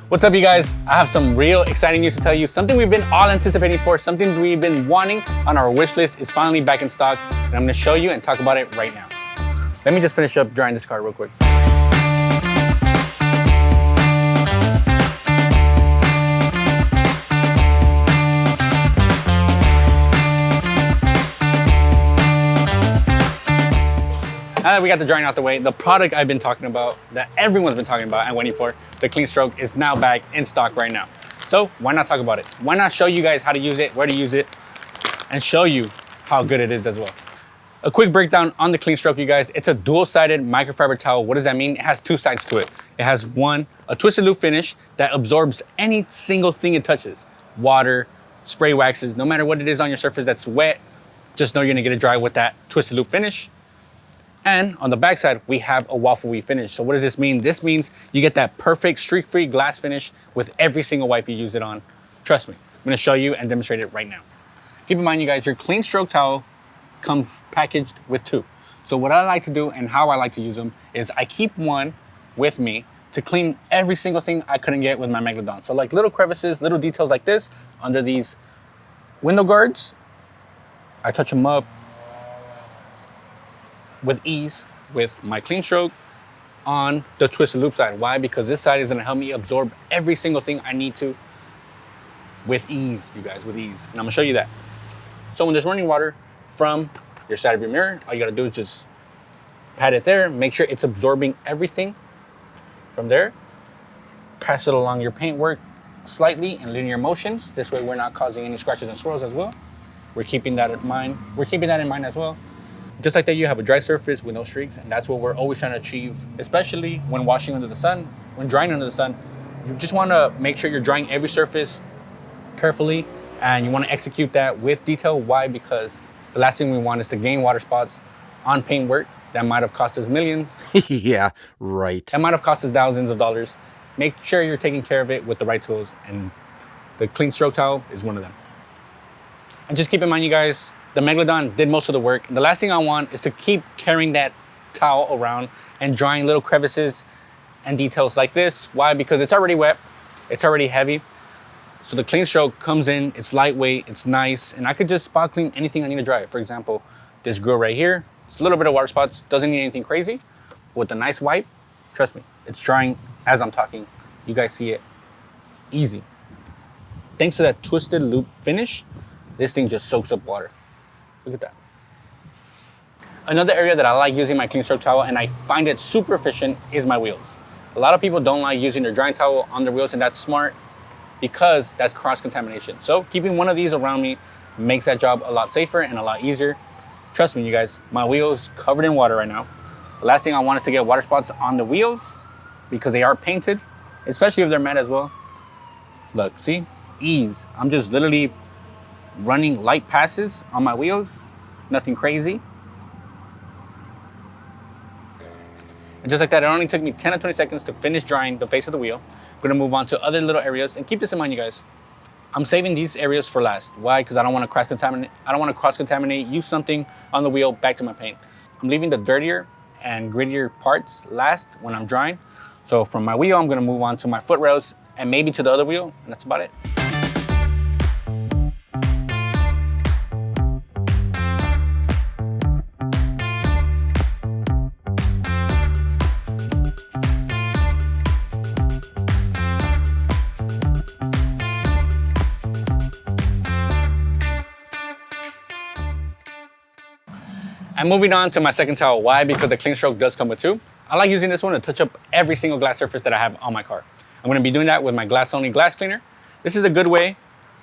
What's up, you guys? I have some real exciting news to tell you. Something we've been all anticipating for, something we've been wanting on our wish list is finally back in stock, and I'm gonna show you and talk about it right now. Let me just finish up drying this car real quick. Now that we got the drying out the way, the product I've been talking about, that everyone's been talking about and waiting for, the Clean Stroke, is now back in stock right now. So why not talk about it? Why not show you guys how to use it, where to use it, and show you how good it is as well. A quick breakdown on the Clean Stroke, you guys. It's a dual-sided microfiber towel. What does that mean? It has two sides to it. It has one, a twisted loop finish that absorbs any single thing it touches. Water, spray waxes, no matter what it is on your surface that's wet, just know you're gonna get it dry with that twisted loop finish. And on the backside, we have a waffle-y finish. So what does this mean? This means you get that perfect streak-free glass finish with every single wipe you use it on. Trust me, I'm gonna show you and demonstrate it right now. Keep in mind, you guys, your Clean Stroke towel comes packaged with two. So what I like to do and how I like to use them is I keep one with me to clean every single thing I couldn't get with my Megalodon. So like little crevices, little details like this under these window guards, I touch them up with ease with my Clean Stroke on the twisted loop side. Why? Because this side is gonna help me absorb every single thing I need to with ease, you guys, with ease. And I'm gonna show you that. So when there's running water from your side of your mirror, all you gotta do is just pat it there, make sure it's absorbing everything from there. Pass it along your paintwork slightly in linear motions. This way we're not causing any scratches and swirls as well. We're keeping that in mind. We're keeping that in mind as well. Just like that, you have a dry surface with no streaks, and that's what we're always trying to achieve, especially when washing under the sun, when drying under the sun. You just wanna make sure you're drying every surface carefully, and you wanna execute that with detail. Why? Because the last thing we want is to gain water spots on paintwork that might have cost us millions. Yeah, right. That might have cost us thousands of dollars. Make sure you're taking care of it with the right tools, and the Clean Stroke towel is one of them. And just keep in mind, you guys, the Megalodon did most of the work. The last thing I want is to keep carrying that towel around and drying little crevices and details like this. Why? Because it's already wet, it's already heavy. So the Clean Stroke comes in, it's lightweight, it's nice, and I could just spot clean anything I need to dry. For example, this grill right here, it's a little bit of water spots, doesn't need anything crazy. With a nice wipe, trust me, it's drying as I'm talking. You guys see it, easy. Thanks to that twisted loop finish, this thing just soaks up water. Look at that. Another area that I like using my Clean Stroke towel, and I find it super efficient, is my wheels. A lot of people don't like using their drying towel on their wheels, and that's smart because that's cross-contamination. So keeping one of these around me makes that job a lot safer and a lot easier. Trust me, you guys, my wheels covered in water right now. The last thing I want is to get water spots on the wheels because they are painted, especially if they're matte as well. Look, see, ease. I'm just literally running light passes on my wheels, nothing crazy. And just like that, it only took me 10 or 20 seconds to finish drying the face of the wheel. I'm gonna move on to other little areas, and keep this in mind, you guys. I'm saving these areas for last. Why? Because I don't want to cross-contaminate. I don't want to cross-contaminate, use something on the wheel back to my paint. I'm leaving the dirtier and grittier parts last when I'm drying. So from my wheel, I'm gonna move on to my foot rails and maybe to the other wheel, and that's about it. And moving on to my second towel. Why? Because the Clean Stroke does come with two. I like using this one to touch up every single glass surface that I have on my car. I'm gonna be doing that with my glass-only glass cleaner. This is a good way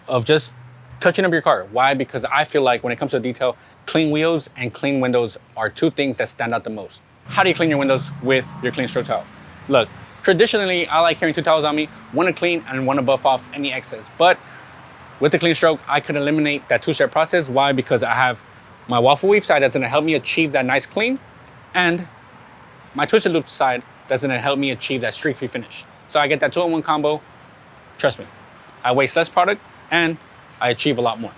of just touching up your car. Why? Because I feel like when it comes to detail, clean wheels and clean windows are two things that stand out the most. How do you clean your windows with your Clean Stroke towel? Look, traditionally, I like carrying two towels on me, one to clean and one to buff off any excess. But with the Clean Stroke, I could eliminate that two-step process. Why? Because I have my waffle weave side that's gonna help me achieve that nice clean, and my twisted loop side that's gonna help me achieve that streak-free finish. So I get that two-in-one combo. Trust me, I waste less product and I achieve a lot more.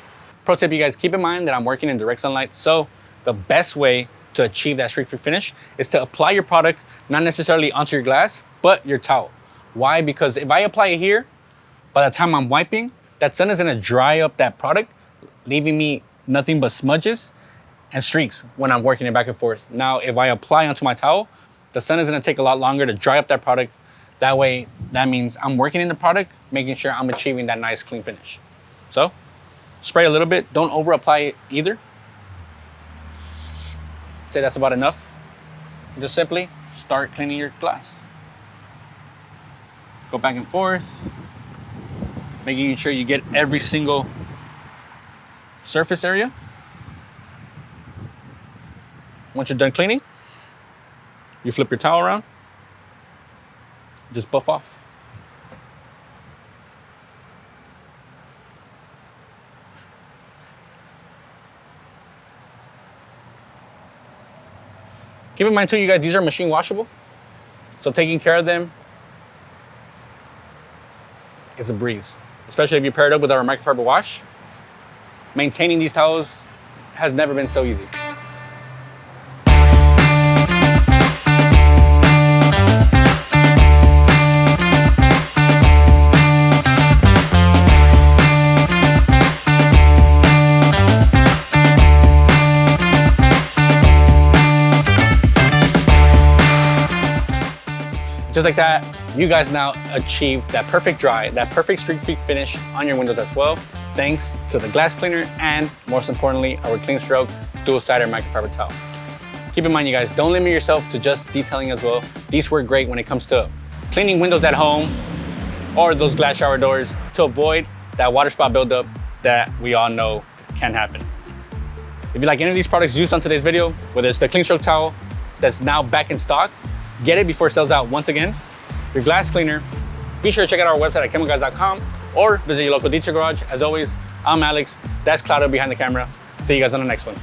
Pro tip, you guys, keep in mind that I'm working in direct sunlight, so the best way to achieve that streak-free finish is to apply your product, not necessarily onto your glass, but your towel. Why? Because if I apply it here, by the time I'm wiping, that sun is gonna dry up that product, leaving me nothing but smudges and streaks when I'm working it back and forth. Now, if I apply onto my towel, the sun is gonna take a lot longer to dry up that product. That way, that means I'm working in the product, making sure I'm achieving that nice clean finish. So, spray a little bit, don't over apply it either. Say that's about enough. Just simply start cleaning your glass. Go back and forth, making sure you get every single surface area. Once you're done cleaning, you flip your towel around, just buff off. Keep in mind too, you guys, these are machine washable. So taking care of them is a breeze, especially if you pair it up with our microfiber wash. Maintaining these towels has never been so easy. Just like that, you guys now achieve that perfect dry, that perfect streak-free finish on your windows as well, thanks to the glass cleaner and, most importantly, our Clean Stroke dual-sided microfiber towel. Keep in mind, you guys, don't limit yourself to just detailing as well. These work great when it comes to cleaning windows at home or those glass shower doors to avoid that water spot buildup that we all know can happen. If you like any of these products used on today's video, whether it's the Clean Stroke towel that's now back in stock, get it before it sells out once again. Your glass cleaner, be sure to check out our website at 𝘃𝗵𝗏𝗏𝗏𝗏𝗏 or visit your local 𝘃_CEHER garage. As always, I'm Alex, that's 𝗀𝗏𝗵𝗏𝗏𝗏. See you guys on the next one.